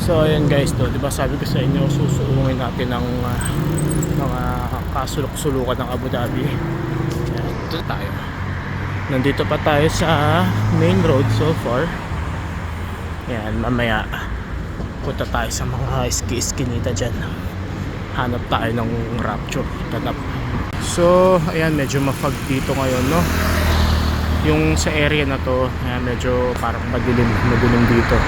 So ayan guys, to, 'di ba sabi ko sa inyo susuungin natin ng mga kasulok-sulukan ng Abu Dhabi. Ayan, dito tayo. Nandito pa tayo sa main road so far. Ayan, mamaya punta tayo sa mga iski-iskinita dyan. Hanap tayo ng Rapture. Ganap. So ayan, medyo mafag dito ngayon, no? Yung sa area na to, ayan, medyo parang madilim dito.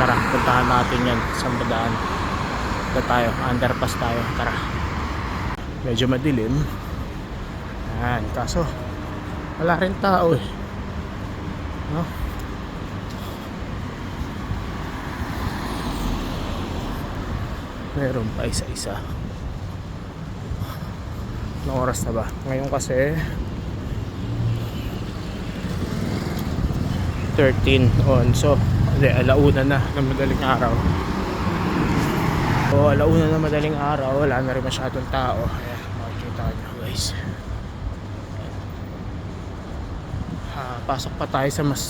Tara, puntahan natin yan sa badaan. Ito tayo, underpass tayo. Tara. Medyo madilim. Ayan, kaso wala rin tao eh, no? Meron pa isa-isa. Anong oras na ba? Ngayon kasi 13 on. So alauna na ng madaling araw. So alauna na madaling araw, wala na rin masyadong tao. Ayan, makikita nyo guys. Pasok pa tayo sa mas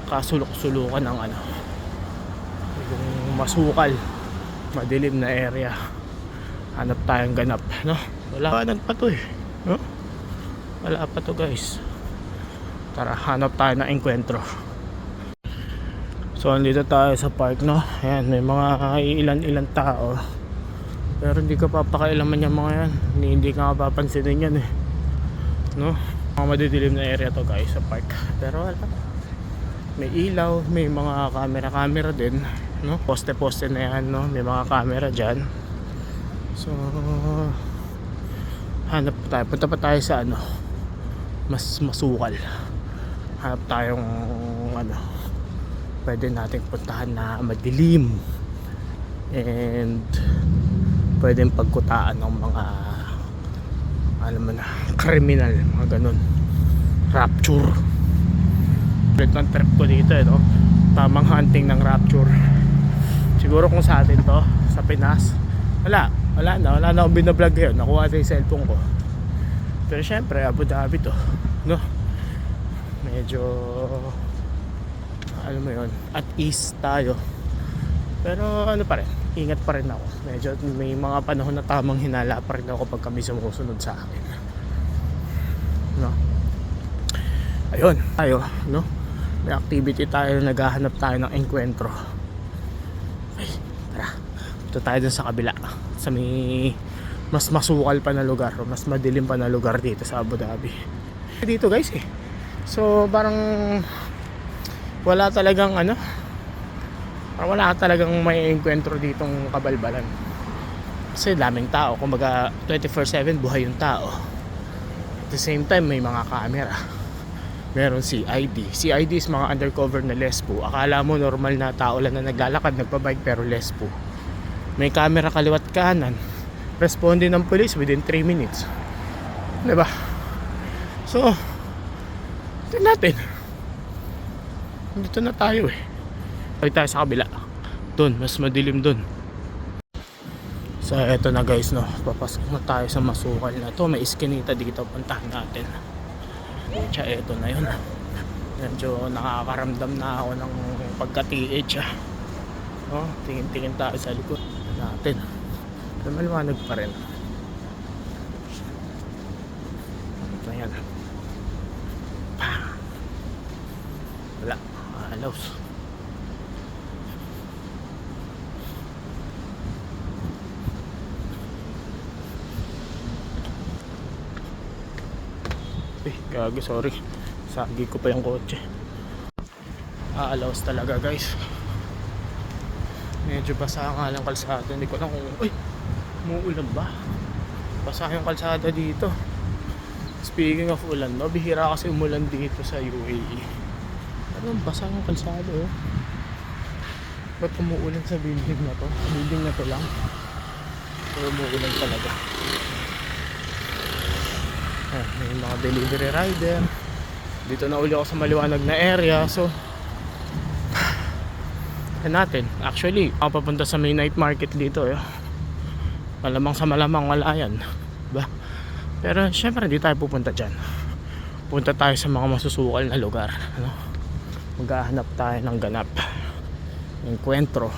kasulok-sulukan ng ano, yung masukal, madilim na area. Hanap tayong ganap, no? Wala pa to eh, no? Wala pa to guys. Tara, hanap tayo ng enkwentro. So andito tayo sa park, no? Ayan, may mga ilan tao. Pero hindi ka papakailaman yung mga yan. Hindi ka mapapansinin yan eh, no? Mga madidilim na area to guys sa park. Pero wala, may ilaw, may mga camera din, no? Poste na yan, no? May mga camera dyan. So hanap tayo, punta pa tayo sa ano, mas masukal. Hanap tayong ano, pwede nating puntahan na madilim and pwedeng pagkutaan ng mga, alam mo na, kriminal, mga ganun. Rapture. Ulit ng trip ko dito eh, no? Tamang hunting ng Rapture. Siguro kung sa atin to, sa Pinas, wala na akong binablog yun. Nakuha ito yung cellphone ko. Pero syempre Abu Dhabi to, no? Medyo alam mo yun, at ease tayo. Pero ano pa rin, ingat pa rin ako. Medyo may mga panahon na tamang hinala pa rin ako pag kami sumusunod sa akin, no? Ayun, tayo, no? May activity tayo, naghahanap tayo ng enkwentro. Okay, tara. Ito tayo dun sa kabila, sa may mas masukal pa na lugar, o mas madilim pa na lugar dito sa Abu Dhabi. Dito guys eh. So parang wala talagang ano, parang wala talagang may enkwentro ditong kabalbalan. Kasi daming tao, kumbaga 24/7 buhay yung tao. At the same time may mga camera. Meron CID. CID is mga undercover na lesbo. Akala mo normal na tao lang na naglalakad, nagpabike, pero lesbo. May camera kaliwat kanan. Responde ng police within 3 minutes. Diba? So tingnan natin. Dito na tayo eh. Tayo tayo sa kabila. Doon, mas madilim doon. So eto na guys, no? Papasok na tayo sa masukal na to. May iskinita dito, puntahan natin. Kaya eto na yun. Medyo nakakaramdam na ako ng pagka-TH oh, tingin-tingin tayo sa likod natin. Pero maliwanag pa rin. Ito yan. Wala, alaws. Gago, sorry. Sagi ko pa yung kotse. Alaws talaga guys. Medyo basa nga lang kalsada. Hindi ko lang kung, uy, umuulan ba? Basa yung kalsada dito. Speaking of ulan, no? Bihira kasi umulan dito sa UAE. Ano, basa yung kalsada oh. Ba't umuulan sa building na to? Building na to lang. Pero umuulan talaga. May mga delivery rider. Dito na uli ako sa maliwanag na area. So natin, actually ako papunta sa may night market dito eh. Malamang sa malamang wala yan, diba? Pero syempre hindi tayo pupunta dyan. Punta tayo sa mga masusukal na lugar, ano? Maghahanap tayo ng ganap. Encuentro.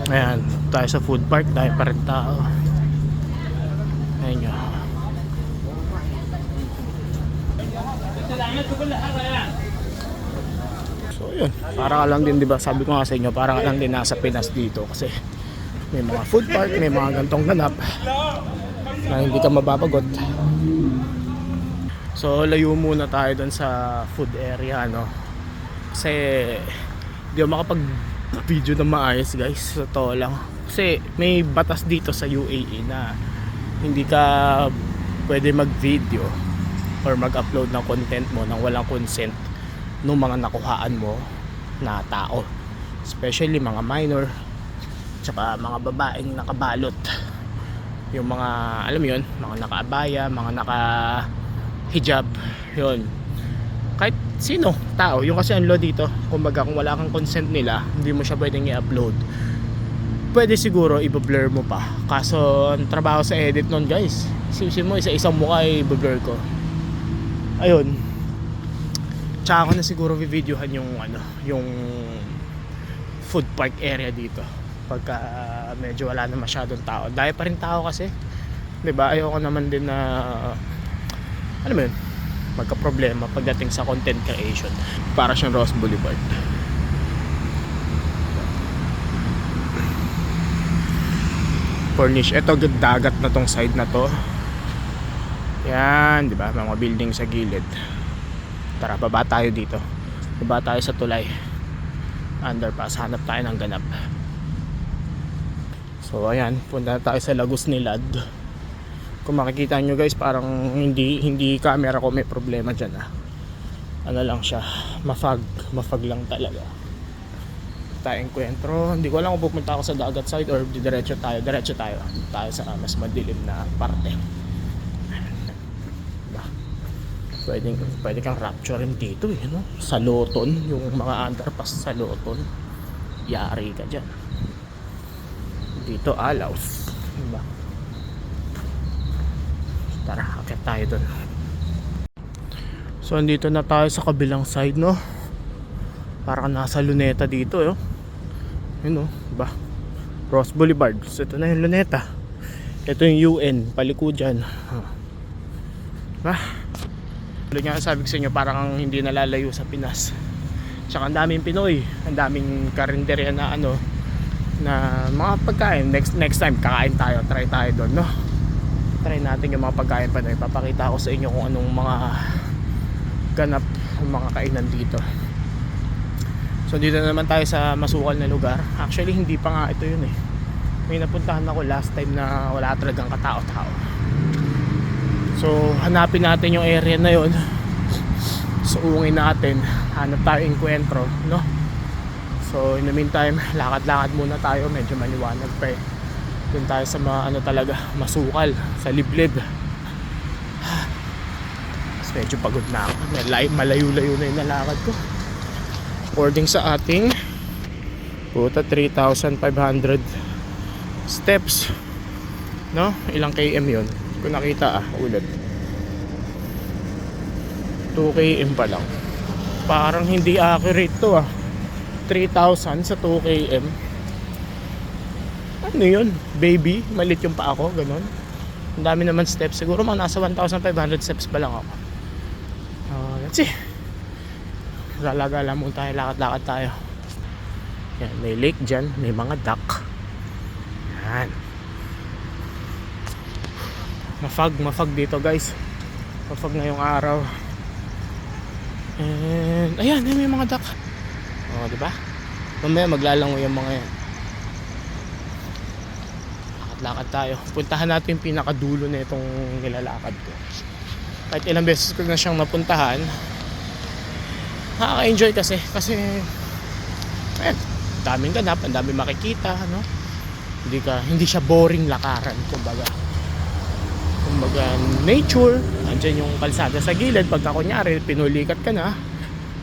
Ayan, tayo sa food park, tayo pa rin tao. Ayan nga. So yun, para ka lang din, diba, sabi ko nga sa inyo, para ka lang din nasa Pinas dito kasi may mga food park, may mga gantong ganap na hindi ka mababagot. So layo muna tayo dun sa food area, no? Kasi di ako makapag video na maayos, guys, sa to lang kasi may batas dito sa UAE na hindi ka pwede mag video or mag upload ng content mo nang walang consent ng mga nakuhaan mo na tao, especially mga minor tsaka mga babaeng nakabalot, yung mga alam mo yun, mga nakaabaya, mga naka hijab, yun, kahit sino tao. Yung kasi ang law dito, kumbaga kung wala kang consent nila, hindi mo siya pwedeng i-upload. Pwede siguro i-blur mo pa, kaso ang trabaho sa edit nun, guys, isipin mo isa-isang mukha i-blur ko. Ayun, tsaka ko na siguro videohan yung ano, yung food park area dito pagka medyo wala na masyadong tao. Dahil pa rin tao kasi, 'di ba? Ayoko naman din na ano mo yun, magka-problema pagdating sa content creation. Para siyang Ross Boulevard. Corniche, eto dagat na tong side na to. Yan, 'di ba? Mga building sa gilid. Tara, baba tayo dito. Baba tayo sa tulay. Underpass, hanap tayo ng ganap. So ayan, punta tayo sa Lagos Nilad. Kung makikita nyo, guys, parang hindi camera ko may problema dyan, ah. Ano lang siya, mafag lang talaga. Tayo Encuentro. Hindi ko alam kung pupunta ako sa dagat side or diretso tayo sa mas madilim na parte. Pwede kang rapturein dito, eh, no? Sa Loton, yung mga underpass sa Loton, yari ka dyan. Dito Alaus, diba? Tara, akit tayo dun. So andito na tayo sa kabilang side, no? Parang nasa Luneta dito, eh. Yun, no? Diba? Ross Boulevard. So ito na yung Luneta. Ito yung UN, palikudan. Diba? Tulad nga sabi ko sa inyo, parang hindi nalalayo sa Pinas. Tsaka ang daming Pinoy, ang daming karinderya na ano, na mga pagkain. Next time kakain tayo, try tayo doon, no? Try natin yung mga pagkain pa doon. Papakita ko sa inyo kung anong mga ganap, mga kainan dito. So dito na naman tayo sa masukal na lugar. Actually hindi pa nga ito yun, eh. May napuntahan ako last time na wala talagang katao-tao. So hanapin natin yung area na yun. So uungin natin, hanap tayo Encuentro, no? So in the meantime, lakad-lakad muna tayo, medyo maliwanag pa, eh. Doon tayo sa mga ano talaga, masukal, sa liblib. Mas medyo pagod na ako, malayo-layo na yung nalakad ko. According sa ating 3,500 steps, no? Ilang km yun? Kung nakita, ulit 2 km pa lang. Parang hindi accurate to, 3,000 sa 2 km. Ano yun? Baby, malit yung pa ako, ganun. Ang dami naman steps. Siguro mga nasa 1,500 steps pa lang ako. Let's see. Gala-gala muna tayo, lakad-lakad tayo. Yan, may lake dyan, may mga duck. Yan. Mafag dito, guys. Mafag na yung araw. And ayan, may mga duck. Oh, di ba? Mamaya maglalangoy yung mga yan. Lakad tayo. Puntahan natin yung pinakadulo na itong nilalakad ko. Kahit ilang beses ko na siyang napuntahan, nakaka-enjoy kasi ayan, daming ganap, ang daming makikita, no? Hindi siya boring lakaran, kumbaga nature. Andyan yung kalsada sa gilid. Pagka kunyari pinulikat ka na,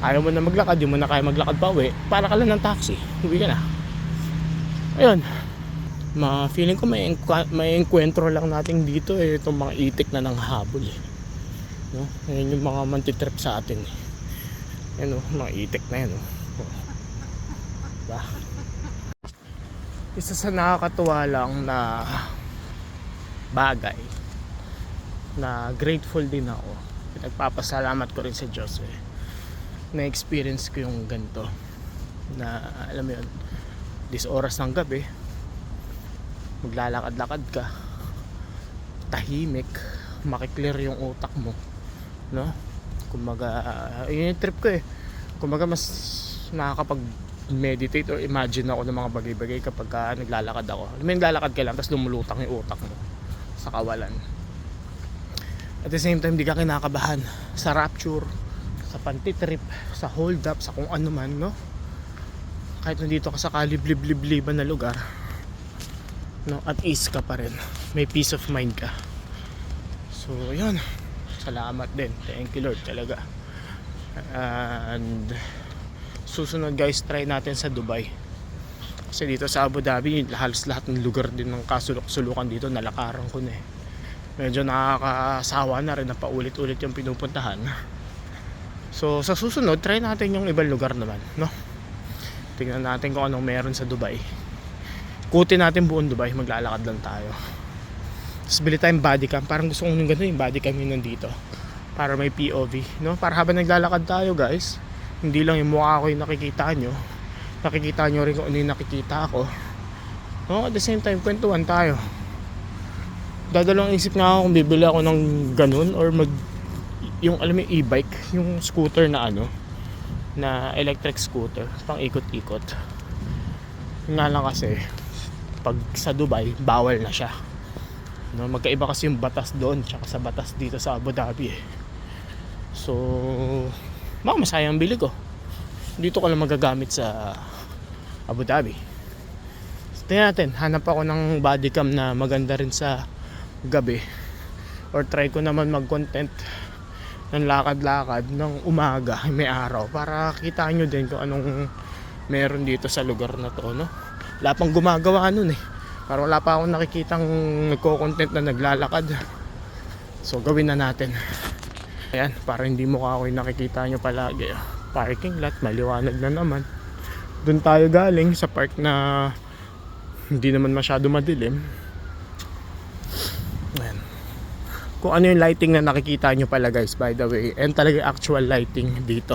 ayaw mo na maglakad, di mo na kaya maglakad pa uwi, para ka lang ng taxi, uwi ka na. Ayun, feeling ko may encuentro lang natin dito, eh, itong mga itik na ng habol, eh, no? Ayun yung mga mantitrip sa atin, eh. Yan, oh, mga itik na yan, oh. Diba? Isa sa nakakatuwa lang na bagay na grateful din ako, nagpapasalamat ko rin sa Diyos na-experience ko yung ganito na alam mo yun, this oras ng gabi maglalakad-lakad ka, tahimik, makiklear yung utak mo, no? Kumbaga yun yung trip ko kumbaga mas nakakapag-meditate or imagine ako ng mga bagay-bagay kapag naglalakad ako. I mean, lalakad ka lang tapos lumulutang yung utak mo sa kawalan. At the same time, di ka kinakabahan sa rapture, sa pantitrip, sa hold up, sa kung ano man, no? Kahit nandito ka sa kaliblib-libliban na lugar, no, at ease ka pa rin, may peace of mind ka. So yun, salamat din, thank you Lord talaga. And susunod guys, try natin sa Dubai, kasi dito sa Abu Dhabi halos lahat ng lugar din ng kasulok-sulukan dito nalakaran ko na medyo nakakasawa na rin na paulit-ulit yung pinupuntahan. So sa susunod, try natin yung ibang lugar naman, no? Tingnan natin kung anong meron sa Dubai. Kutin natin buong Dubai, maglalakad lang tayo. Tapos bili tayong body cam, parang gusto kong yung ganda yung body cam yun nandito, para may POV, no? Para habang naglalakad tayo guys, hindi lang yung mukha ko yung nakikita nyo rin kung ano yung nakikita ako, no? At the same time, kwentuhan tayo. Dadalawang isip nga ako kung bibili ako ng ganun or yung alam mo yung e-bike, yung scooter na na electric scooter pang ikot-ikot. Nga lang kasi pag sa Dubai bawal na siya, no? Magkaiba kasi yung batas doon tsaka sa batas dito sa Abu Dhabi So masayang bili ko dito ko lang magagamit sa Abu Dhabi. So, tingnan natin, hanap ako ng body cam na maganda rin sa gabi, or try ko naman mag-content ng lakad-lakad ng umaga, may araw, para kita nyo din kung anong meron dito sa lugar na to, no? Wala pang gumagawa nun parang wala pa akong nakikitang nagko-content na naglalakad. So gawin na natin. Ayan, para hindi mo ako yung nakikita nyo palagi. Parking lot, maliwanag na naman. Doon tayo galing sa park na hindi naman masyado madilim. Ayan. Kung ano yung lighting na nakikita nyo pala guys, by the way, and talaga actual lighting dito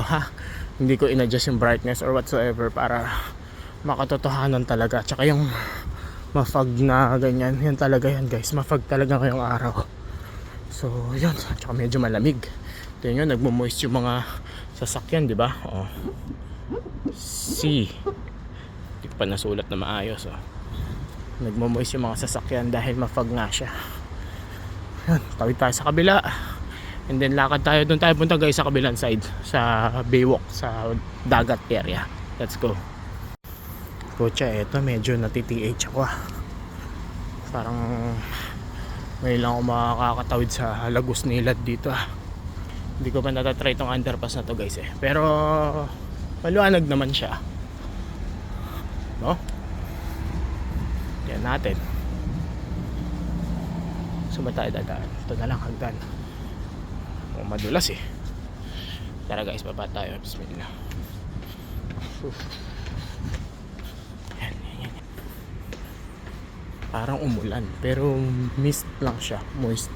hindi ko in-adjust yung brightness or whatsoever para makatotohanan talaga. Tsaka yung ma-fog na ganyan, yan talaga yan guys, ma-fog talaga ngayong araw. So yun, tsaka medyo malamig. Tingnan nyo, nagmo-moist yung mga sasakyan, di ba? C, di pa nasulat na maayos. Nagmo-moist yung mga sasakyan dahil ma-fog nga siya. Yan, tawid tayo sa kabila, and then lakad tayo, doon tayo punta guys sa kabilang side, sa Baywalk, sa dagat area. Let's go. Kotsa, eto medyo natiti-H ako parang ngayon lang ako makakatawid sa Lagos Nilad dito Hindi ko pa natatry itong underpass na to guys pero maliwanag naman siya, no? Yan natin. Saan ba tayo dadaan? Ito na lang, hagdan. Madulas Tara guys, baba tayo. Bismillah. Yan. Parang umulan pero mist lang siya, moist.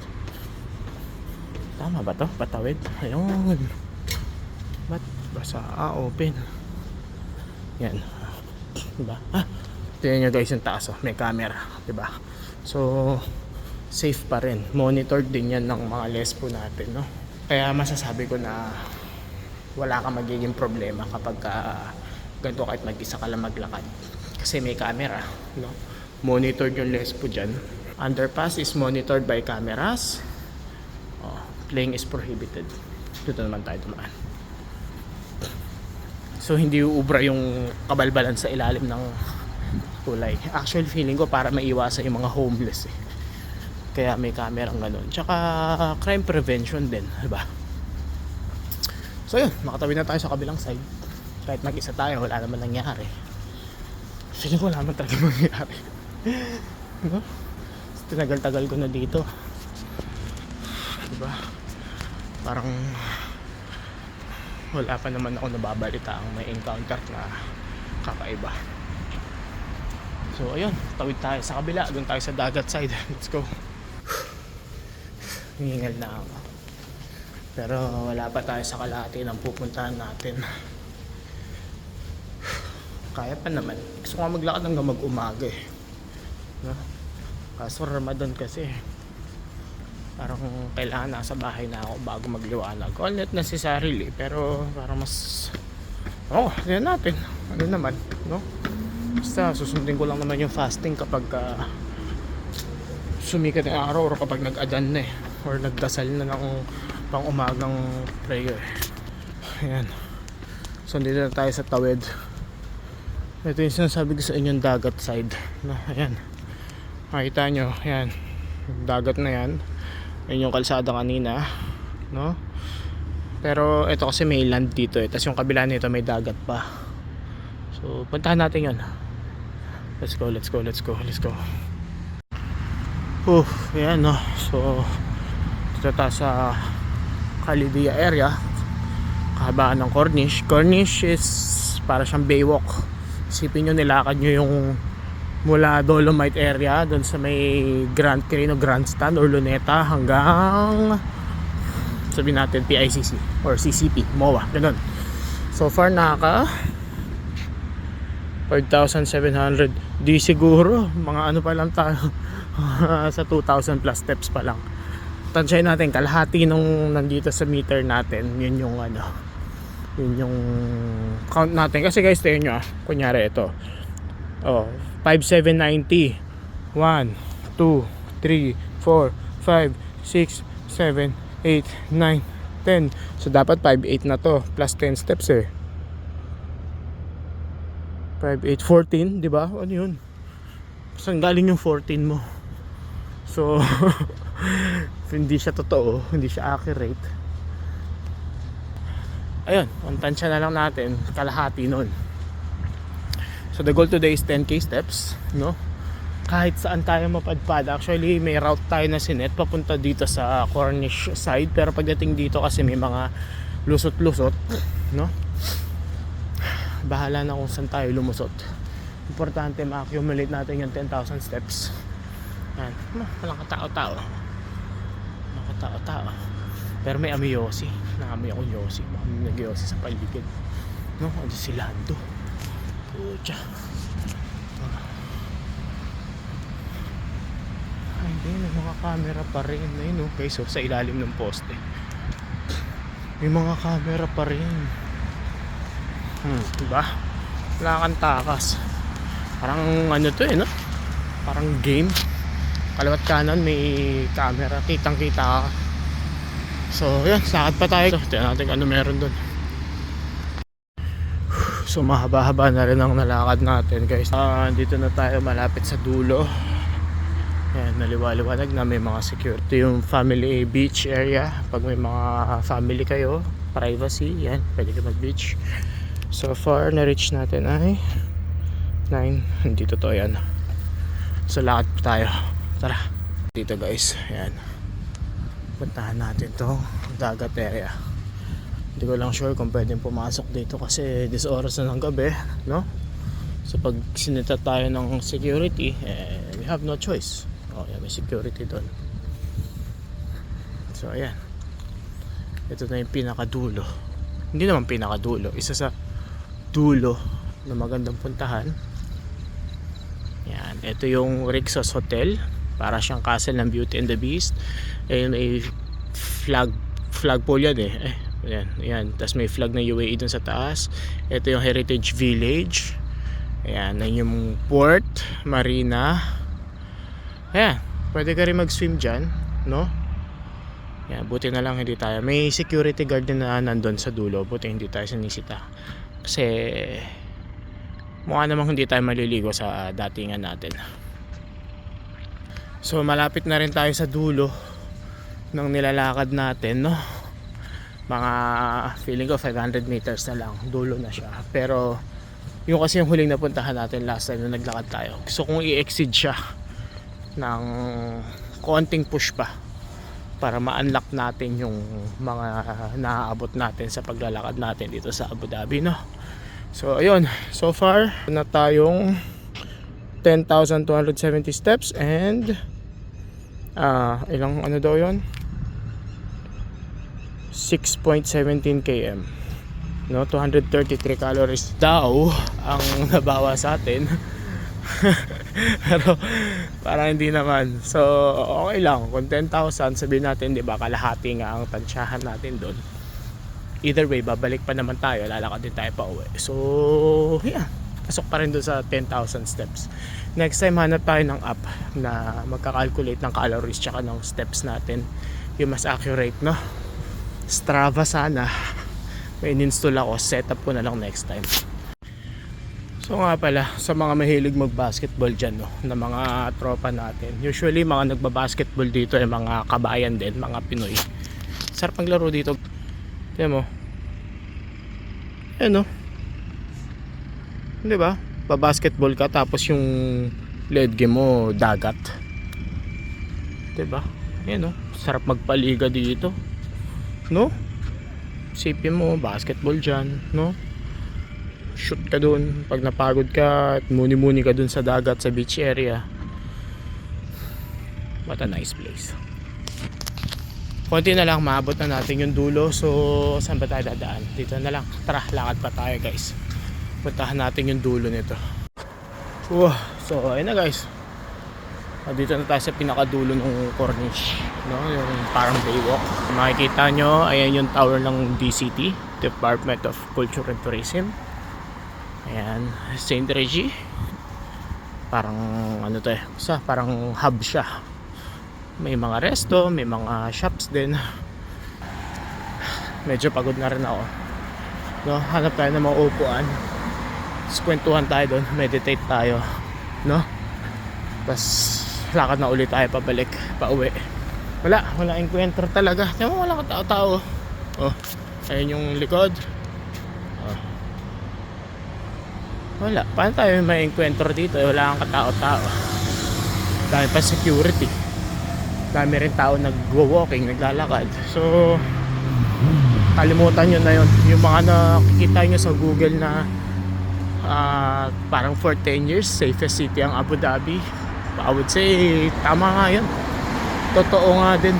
Tama ba to? Patawid? Ayun. Ba't basa? Open. Yan. Diba? Tingnan nyo guys yung taas may camera, diba? So safe pa rin, monitored din yan ng mga lespo natin, no? Kaya masasabi ko na wala kang magiging problema kapag ganito, kahit mag-isa ka lang maglakad, kasi may camera, no? Monitored yung lespo dyan. Underpass is monitored by cameras. Playing is prohibited. Dito naman tayo dumaan. So hindi uubra yung kabalbalan sa ilalim ng tulay. Actually feeling ko para maiwasan yung mga homeless kaya may camera ng ganun. Tsaka crime prevention din, diba? So yun, makatawid na tayo sa kabilang side. Kahit mag-isa tayo, wala naman nangyari. Feeling ko wala naman talaga mangyari. No? Tinagal-tagal ko na dito, diba? Parang wala pa naman ako nababalita ang may encounter na kakaiba. So ayun, tawid tayo sa kabila, doon tayo sa dagat side. Let's go. Hingal na ako, pero wala pa tayo sa kalahati ng pupuntahan natin. Kaya pa naman. Gusto ko maglakad hanggang mag-umaga eh, no? Kaso Ramadan kasi, parang kailangan nasa bahay na ako bago magliwanag. All not necessarily, pero parang mas yan natin. Ano naman, no? Basta susundin ko lang naman yung fasting kapag sumikat ng araw, or kapag nag-adan na eh, or nagdasal na ng pang umagang prayer. Ayan. So dito na tayo sa tawid. Ito yung sinasabi ko sa inyong dagat side, no? Ayan, makita nyo, ayan, dagat na yan. Ayan yung kalsada kanina, no? Pero ito kasi may land dito eh, tapos yung kabila nito may dagat pa. So puntahan natin yun. Let's go, let's go, let's go, let's go. Ayan, no? So dito tayo sa Kalidia area, kahabaan ng Corniche. Corniche is para siyang baywalk. Isipin nyo, nilakad nyo yung mula Dolomite area doon sa may Grand Carino Grandstand or Luneta hanggang sabihin natin PICC or CCP, MOA, ganun. So far nakaka 5,700. Di siguro, mga ano pa lang tayo sa 2,000 plus steps pa lang. Tansyahin natin, kalahati nung nandito sa meter natin, yun yung ano, yun yung count natin. Kasi guys, tayo nyo kunyari ito, 5,790, 1, 2, 3, 4, 5, 6, 7, 8, 9, 10. So dapat 5,8 na to plus 10 steps eh. 5, 8, 14, di ba? Ano yun? Saan galing yung 14 mo? So hindi siya totoo, hindi siya accurate. Ayun, ang tansya na lang natin, kalahati nun. So the goal today is 10k steps, no? Kahit saan tayo mapadpad. Actually may route tayo na sinet papunta dito sa Corniche side, pero pagdating dito kasi may mga lusot-lusot, no? Bahala na kung saan tayo lumusot. Importante ma-accumulate natin yung 10,000 steps. Yan, walang katao-tao. Walang katao-tao. Pero may amoy yosi. Naamoy ako yosi. Baka may nag-yosi sa paligid, no? Ano si Lando? Pucha. Ay hindi, may mga camera pa rin. Ayun, no? Guys, sa ilalim ng poste may mga camera pa rin. Diba? Wala kang takas. Parang ano to eh, no? Parang game. Kalawat kanan may camera. Kitang kita ka. So yan, lakad pa tayo. Tignan natin ano meron dun. So mahaba-haba na rin ang nalakad natin guys. Dito na tayo malapit sa dulo. Yan, naliwaliwanag na may mga security. Yung family beach area. Pag may mga family kayo, privacy, yan, pwede kayo mag-beach. So far, na-reach natin ay 9. Hindi totoo yan. So lakad pa tayo. Tara. Dito guys, yan. Puntahan natin to dagat area. Hindi ko lang sure kung pwedeng pumasok dito kasi this oras na ng gabi, no? So pag sinita tayo ng security, we have no choice. Yan, may security doon. So ayan, ito na yung pinakadulo. Hindi naman pinakadulo, isa sa dulo na magandang puntahan. Yan, ito yung Rixos Hotel. Para siyang Castle ng Beauty and the Beast. Ayun, may flagpole yan eh. Ayan. Tapos may flag ng UAE dun sa taas. Ito yung Heritage Village. Ayan, yung port, marina. Ayan, pwede ka rin mag-swim dyan, no? Ayan, buti na lang hindi tayo. May security guard din na nandun sa dulo. Buti hindi tayo sinisita. Kasi mukha namang hindi tayo maliligo sa datingan natin. So malapit na rin tayo sa dulo ng nilalakad natin, no? Mga feeling ko 500 meters na lang, dulo na siya. Pero yung kasi yung huling napuntahan natin last time na naglakad tayo, gusto kong i-exceed siya ng konting push pa para ma-unlock natin yung mga naaabot natin sa paglalakad natin dito sa Abu Dhabi, no? So ayun, so far na tayong 10,270 steps and ilang ano daw yun? 6.17 km, no? 233 calories daw ang nabawa sa atin. Pero parang hindi naman. So okay lang kung 10,000 sabihin natin, di ba, kalahati nga ang tansyahan natin doon. Either way, babalik pa naman tayo, lalakad din tayo pa uwi. So yeah, pasok pa rin doon sa 10,000 steps. Next time hanap tayo ng app na magka-calculate ng calories tsaka ng steps natin, yung mas accurate, no? Strava sana. May in-install ako, setup ko na lang next time. So nga pala, sa mga mahilig mag-basketball dyan, no, na mga tropa natin, usually mga nagba-basketball dito ay mga kabayan din, mga Pinoy. Sarap maglaro dito. Tignan mo. Ayan, no? Di ba? Ba-basketball ka tapos yung lead game mo dagat. Di ba? Ayan, no? Sarap magpaliga dito, no? Sipin mo, basketball dyan, no? Shoot ka dun pag napagod ka at muni-muni ka dun sa dagat, sa beach area. What a nice place. Konti na lang, maabot na natin yung dulo. So saan ba tayo dadaan? Dito na lang, tara, lakad pa tayo guys. Puntahan natin yung dulo nito. So ayun na guys, dito na tayo sa pinakadulo ng Corniche, no? Yung parang baywalk. Makikita nyo, ayan yung tower ng DCT, Department of Culture and Tourism. Ayan, St. Regis. Parang ano to parang hub siya. May mga resto, may mga shops din. Medyo pagod na rin ako, no? Hanap tayo ng mga upuan, kwentuhan tayo doon, meditate tayo, no? Tapos lakad na ulit tayo pabalik, pauwi. Wala encounter talaga. Tiyan mo, wala katao-tao. Ayun yung likod. Wala. Paano tayo may encounter dito? Wala kang katao-tao. Dami pa security. Dami rin tao nag-walking, naglalakad. So kalimutan nyo na yun. Yung mga nakikita nyo sa Google na parang for 10 years safest city ang Abu Dhabi, I would say tama nga yun. Totoo nga din,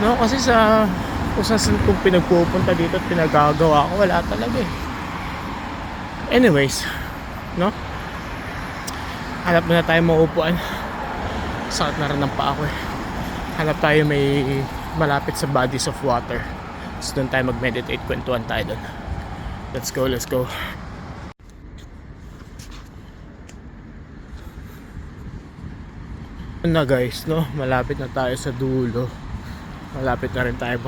no? Kasi kung pinagpupunta dito at pinagagawa ko, wala talaga eh. Anyways, no? Hanap na tayo maupuan. Sakit na rin ng paa ko eh. Hanap tayo may malapit sa bodies of water. So doon tayo mag-meditate, kwentuhan tayo doon. Let's go. Na guys, no, malapit na tayo sa dulo. Malapit na rin tayo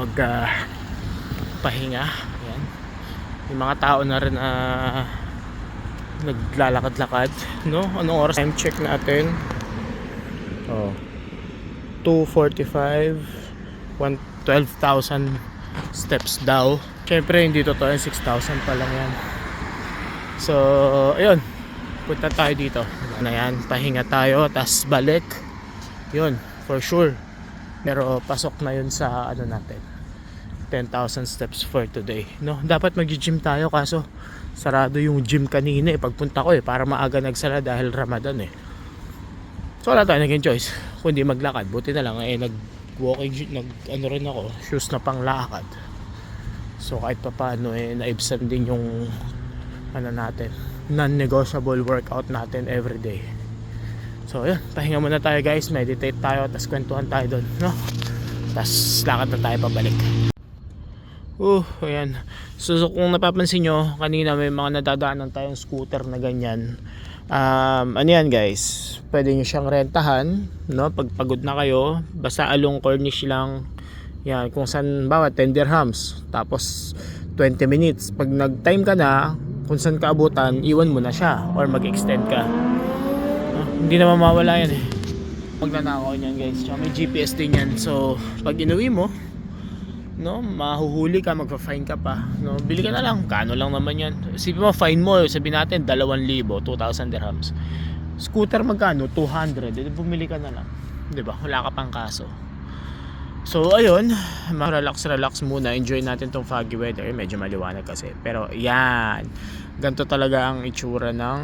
pahinga. Ayan. Yung mga tao na rin naglalakad-lakad, no? Anong oras? Time check natin. 2:45, 12,000 steps daw. Syempre hindi totoo yung 6,000 pa lang yan. So ayun, punta tayo dito. Ano yan, pahinga tayo, tas balik. Yun, for sure. Pero pasok na yun sa ano natin, 10,000 steps for today, no? Dapat mag-gym tayo kaso sarado yung gym kanina eh, pagpunta ko eh, para maaga nagsara dahil Ramadan eh. So wala tayo naging choice kundi maglakad. Buti na lang eh, nag-walking, ano rin ako, shoes na pang lakad. So kahit pa paano eh, naibsan din yung ano natin, non-negotiable workout natin everyday. So yun, pahinga muna tayo guys, meditate tayo, tas kwentuhan tayo doon, no? Tas lakad na tayo pabalik. Ayan. So kung napapansin nyo, kanina may mga nadadaanan tayong scooter na ganyan. Ano yan guys, pwede nyo siyang rentahan, no? Pag pagod na kayo, basta along Corniche lang. Yan, kung saan bawa 10 dirhams, tapos 20 minutes. Pag nag-time ka na, kung saan ka abutan, iwan mo na siya or mag-extend ka. Hindi naman mawala yan eh. Magnanakaw niyan guys. Tsaka may GPS din yan. So pag inuwi mo, no, mahuhuli ka, magpa-fine ka pa, no? Bili ka na lang, kano lang naman yan. Isipin mo, fine mo, sabihin natin 2,000, 2,000 dirhams. Scooter magkano? 200. Bumili ka na lang, diba? Wala ka pang kaso. So ayun, relax muna. Enjoy natin tong foggy weather. Medyo maliwanag kasi, pero yan, Ganto talaga ang itsura ng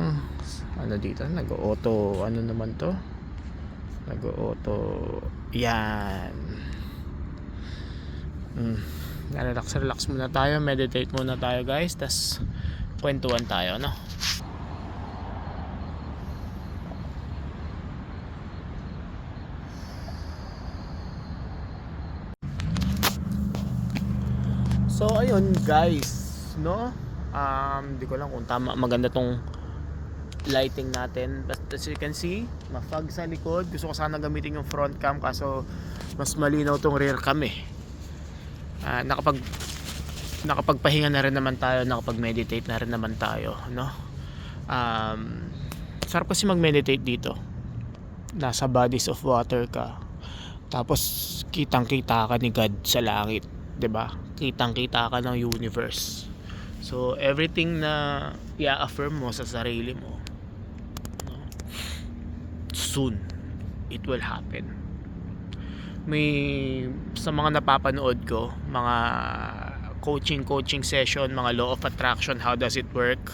ano dito, nag-auto, ano naman to, nag-auto, yan. Relax muna tayo, meditate muna tayo guys, tas kwentuhan tayo, no? So ayun guys, no? Di ko lang kung tama, maganda tong lighting natin, but as you can see, ma-fog sa likod. Gusto ko sana gamitin yung front cam, kaso mas malinaw tong rear cam eh. Nakapagpahinga na rin naman tayo, nakapag-meditate na rin naman tayo, no? Sarap kasi mag-meditate dito. Nasa bodies of water ka. Tapos kitang-kita ka ni God sa langit, 'di ba? Kitang-kita ka ng universe. So everything na i-affirm mo sa sarili mo, no? Soon it will happen. May sa mga napapanood ko, mga coaching session, mga law of attraction, how does it work,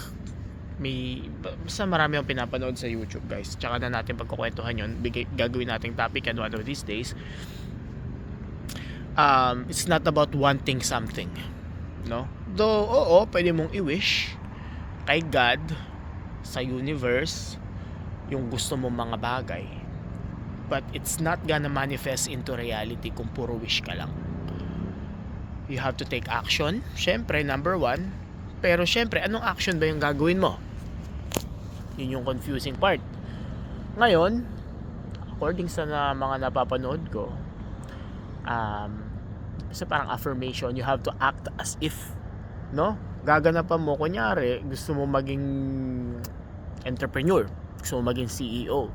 may basta marami akong pinapanood sa YouTube guys. Tsaka na natin pagkukwentuhan yun, gagawin nating topic and one of these days. It's not about wanting something, no? Though oo, pwede mong i-wish kay God, sa universe, yung gusto mong mga bagay, but it's not gonna manifest into reality kung puro wish ka lang. You have to take action, syempre, number one. Pero syempre, anong action ba yung gagawin mo? Yun yung confusing part. Ngayon, according sa mga napapanood ko, so parang affirmation, you have to act as if, no? Gaganapan mo, kunyari gusto mo maging entrepreneur, gusto mo maging CEO,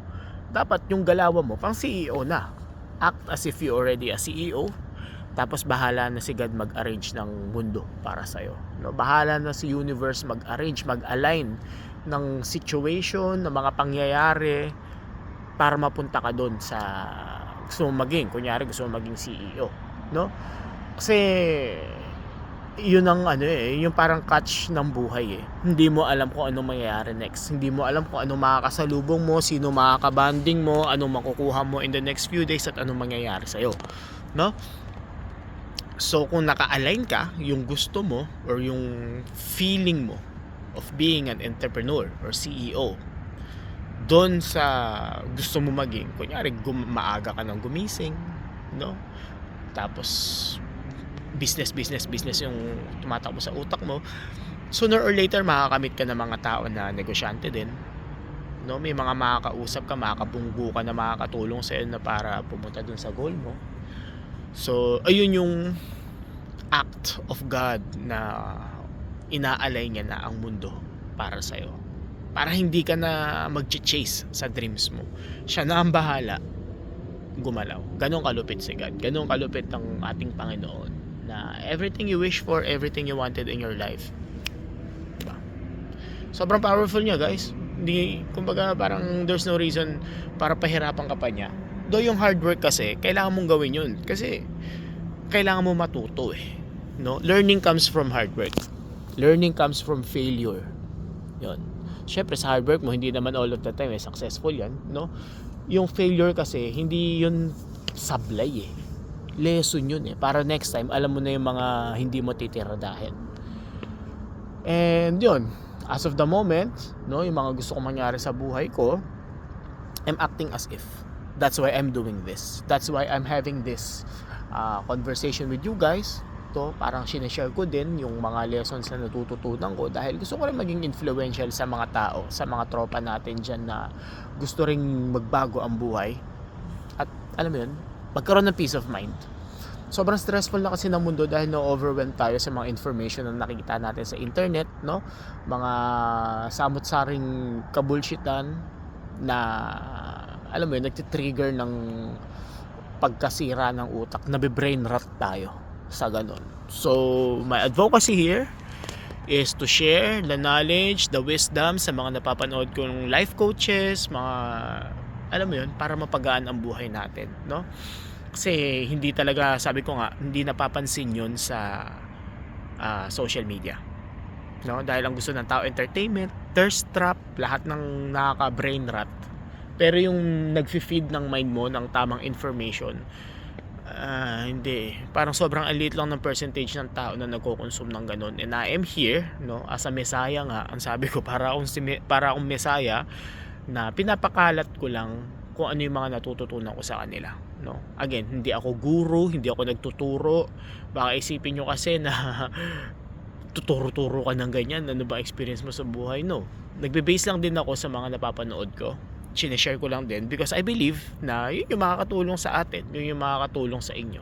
dapat yung galawan mo pang CEO na. Act as if you already a CEO, tapos bahala na si God mag-arrange ng mundo para sa'yo, no? Bahala na si universe mag-arrange, mag-align ng situation, ng mga pangyayari para mapunta ka doon sa gusto mo maging. Kunyari gusto mo maging CEO, no? Kasi yun ang yung parang catch ng buhay eh. Hindi mo alam kung anong mangyayari next. Hindi mo alam kung anong makakasalubong mo, sino makakabanding mo, anong makukuha mo in the next few days, at anong mangyayari sa'yo, no? So kung naka-align ka, yung gusto mo or yung feeling mo of being an entrepreneur or CEO doon sa gusto mo maging, kunyari maaga ka nang gumising, no? Tapos business yung tumatakbo sa utak mo, sooner or later makakamit ka ng mga tao na negosyante din, no? May mga makakausap ka, makakabunggo ka na makakatulong sa iyo na para pumunta dun sa goal mo. So ayun yung act of God na inaalay niya na ang mundo para sa iyo, para hindi ka na mag-chase sa dreams mo. Siya na ang bahala gumalaw. Ganun kalupit si God, ganun kalupit ang ating Panginoon, na everything you wish for, everything you wanted in your life, diba? Sobrang powerful niya guys. Hindi, kumbaga parang there's no reason para pahirapan ka pa niya. Though yung hard work kasi, kailangan mong gawin yun. Kasi kailangan mo matuto eh, no? Learning comes from hard work. Learning comes from failure. Yun. Syempre sa hard work mo, hindi naman all of the time successful yan, no? Yung failure kasi, hindi yun sablay eh. Lesson yun eh. Para next time, alam mo na yung mga hindi mo titiradahin. And yun, as of the moment, no, yung mga gusto kong mangyari sa buhay ko, I'm acting as if. That's why I'm doing this. That's why I'm having this conversation with you guys. To parang sineshare ko din yung mga lessons na natututunan ko, dahil gusto ko rin maging influential sa mga tao, sa mga tropa natin dyan na gusto ring magbago ang buhay. At alam mo yun, magkaroon ng peace of mind. Sobrang stressful na kasi ng mundo dahil na-overwhelm tayo sa mga information na nakikita natin sa internet, no? Mga samot-saring kabulshitan na, alam mo yun, nagtitrigger ng pagkasira ng utak, nabe-brain rot tayo sa ganun. So my advocacy here is to share the knowledge, the wisdom sa mga napapanood kong life coaches, mga, alam mo yun, para mapagaan ang buhay natin, no? Kasi hindi talaga, sabi ko nga, hindi napapansin yun sa social media. no? Dahil ang gusto ng tao entertainment, thirst trap, lahat ng nakaka-brain rot. Pero yung nagfi-feed ng mind mo ng tamang information, hindi. Parang sobrang aliit lang ng percentage ng tao na nagko-consume ng ganun. And I am here, no, as a Messiah nga. Ang sabi ko, para akong Messiah na pinapakalat ko lang kung ano yung mga natututunan ko sa kanila, no. Again, hindi ako guru, hindi ako nagtuturo. Baka isipin nyo kasi na tuturo-turo ka ng ganyan, ano ba experience mo sa buhay? No, nagbe-base lang din ako sa mga napapanood ko, sinishare ko lang din because I believe na yun yung makakatulong sa atin, yun yung makakatulong sa inyo,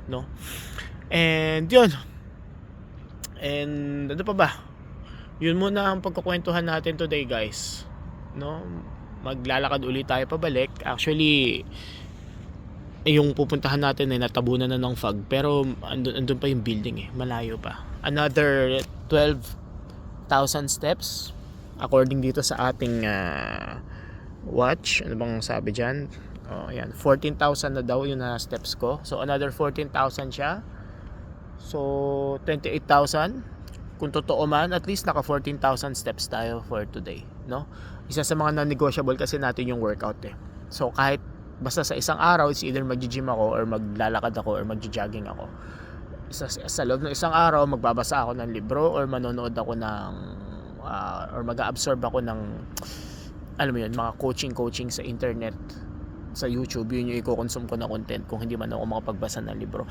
no. And yun, and ano pa ba, yun muna ang pagkukwentuhan natin today, guys, no. Maglalakad ulit tayo pabalik. Actually, yung pupuntahan natin ay natabunan na ng fog, pero andun pa yung building, malayo pa, another 12,000 steps according dito sa ating watch. Ano bang sabi dyan? Ayan, 14,000 na daw yung steps ko, so another 14,000 siya, so 28,000 kung totoo man. At least naka 14,000 steps tayo for today, no. Isa sa mga non-negotiable kasi natin yung workout, so kahit basta sa isang araw, it's either mag-gym ako or maglalakad ako or mag-jogging ako. Sa loob ng isang araw, magbabasa ako ng libro or manonood ako ng or mag-absorb ako ng, alam mo yun, mga coaching sa internet, sa YouTube. Yun yung i-consume ko na content kung hindi man ako makapagbasa ng libro.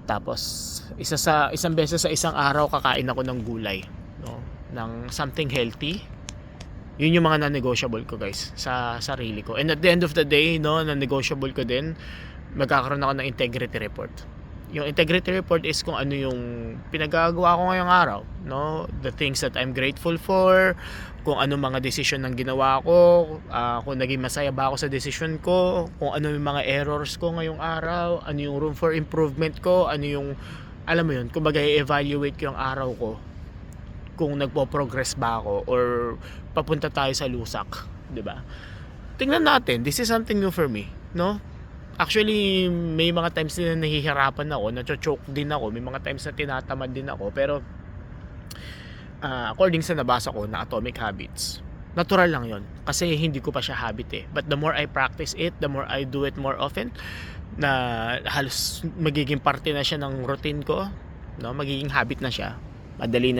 Tapos isang beses sa isang araw, kakain ako ng gulay, no, ng something healthy. Yun yung mga non-negotiable ko, guys, sa sarili ko. And at the end of the day, no, non-negotiable ko din, magkakaroon ako ng integrity report. Yung integrity report is kung ano yung pinagagawa ko ngayong araw, no, the things that I'm grateful for, kung ano mga decision ng ginawa ko, kung naging masaya ba ako sa decision ko, kung ano yung mga errors ko ngayong araw, ano yung room for improvement ko, ano yung, alam mo yun, kumbaga i-evaluate ko yung araw ko, kung nagpo-progress ba ako or papunta tayo sa lusak, 'di ba? Tingnan natin, this is something new for me, no? Actually, may mga times na nahihirapan ako, nacho-choke din ako, may mga times na tinatamad din ako, pero according sa nabasa ko na Atomic Habits, natural lang 'yon kasi hindi ko pa siya habit, but the more I practice it, the more I do it more often, na halos magiging parte na siya ng routine ko, no? Magiging habit na siya. Madali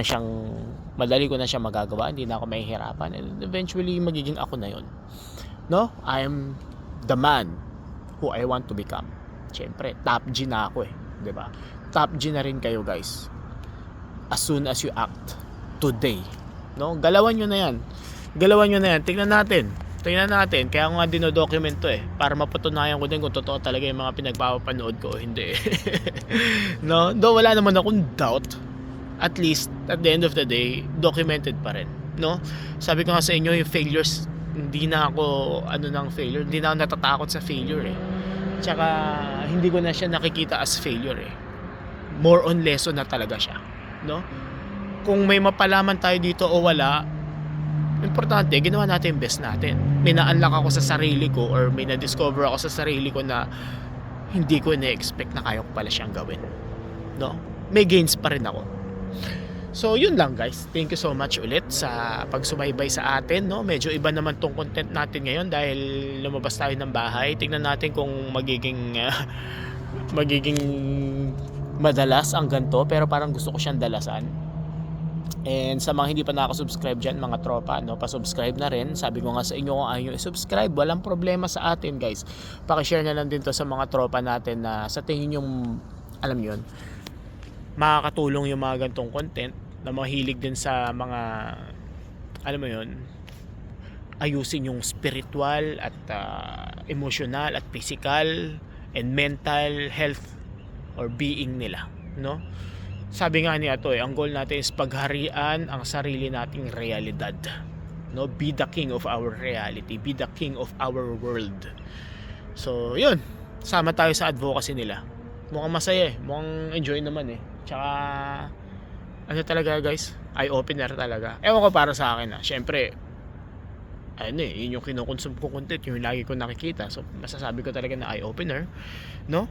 ko na siya magagawa, hindi na ako mahihirapan, and eventually magiging ako na yon, no. I am the man who I want to become. Siyempre, top G na ako, 'di ba? Top G na rin kayo, guys, as soon as you act today, no. Galawan nyo na yan. Tingnan natin, kaya nga dinodocument to, para mapatunayan ko din kung totoo talaga yung mga pinagpapanood ko o hindi. No, though wala naman akong doubt, at least at the end of the day, documented pa rin, no. Sabi ko nga sa inyo, yung failures, hindi na ako hindi na ako natatakot sa failure, tsaka hindi ko na siya nakikita as failure, more on lesson na talaga siya, no. Kung may mapalaman tayo dito o wala, importante ginawa natin yung best natin. May na-unlock ako sa sarili ko or may na-discover ako sa sarili ko na hindi ko na-expect na kaya ko pala siyang gawin, no. May gains pa rin ako. So yun lang, guys, thank you so much ulit sa pagsubaybay sa atin, no. Medyo iba naman tong content natin ngayon dahil lumabas tayo ng bahay. Tingnan natin kung magiging madalas ang ganito, pero parang gusto ko siyang dalasan. And sa mga hindi pa nakasubscribe dyan, mga tropa, no, pasubscribe na rin. Sabi ko nga sa inyo, kung ayaw nyo i-subscribe, walang problema sa atin, guys. Pakishare na lang din to sa mga tropa natin na sa tingin yung, alam yun, makakatulong yung mga gantong content, na mahilig din sa mga, alam mo yun, ayusin yung spiritual at emotional at physical and mental health or being nila, no. Sabi nga niya to, ang goal natin is pagharian ang sarili nating realidad, no. Be the king of our reality, be the king of our world. So yun, sama tayo sa advocacy nila. Mukhang masaya, mukhang enjoy naman, tsaka ano talaga, guys, eye-opener talaga. Ewan ko para sa akin, syempre yun yung kinukonsume ko content, yung lagi ko nakikita, so masasabi ko talaga na eye-opener, no.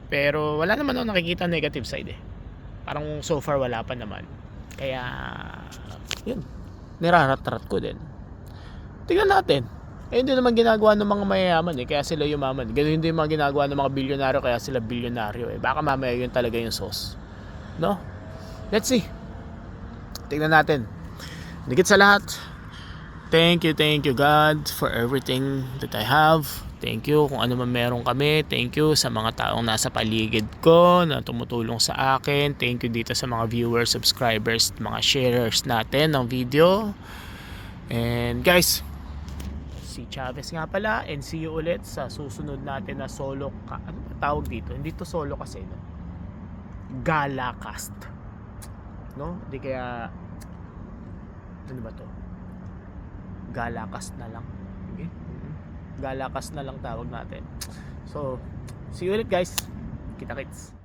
Pero wala naman ako nakikita negative side, parang so far wala pa naman. Kaya yun, nirarat-rat ko din. Tingnan natin. Hindi naman ginagawa ng mga mayayaman kaya sila yumaman. Ganun hindi mga ginagawa ng mga bilyonaryo kaya sila bilyonaryo Baka mamaya yun talaga yung sauce. No? Let's see. Tingnan natin. Higit sa lahat, thank you God for everything that I have. Thank you kung ano man meron kami. Thank you sa mga taong nasa paligid ko na tumutulong sa akin. Thank you dito sa mga viewers, subscribers, mga sharers natin ng video. And guys, si Chavez nga pala, and see you ulit sa susunod natin na solo ano ba tawag dito? Hindi to solo kasi, no? Gala cast. No? Hindi kaya ano ba to? Gala cast na lang. Okay? Gala cast na lang tawag natin. So, see you ulit guys. Kita-kits.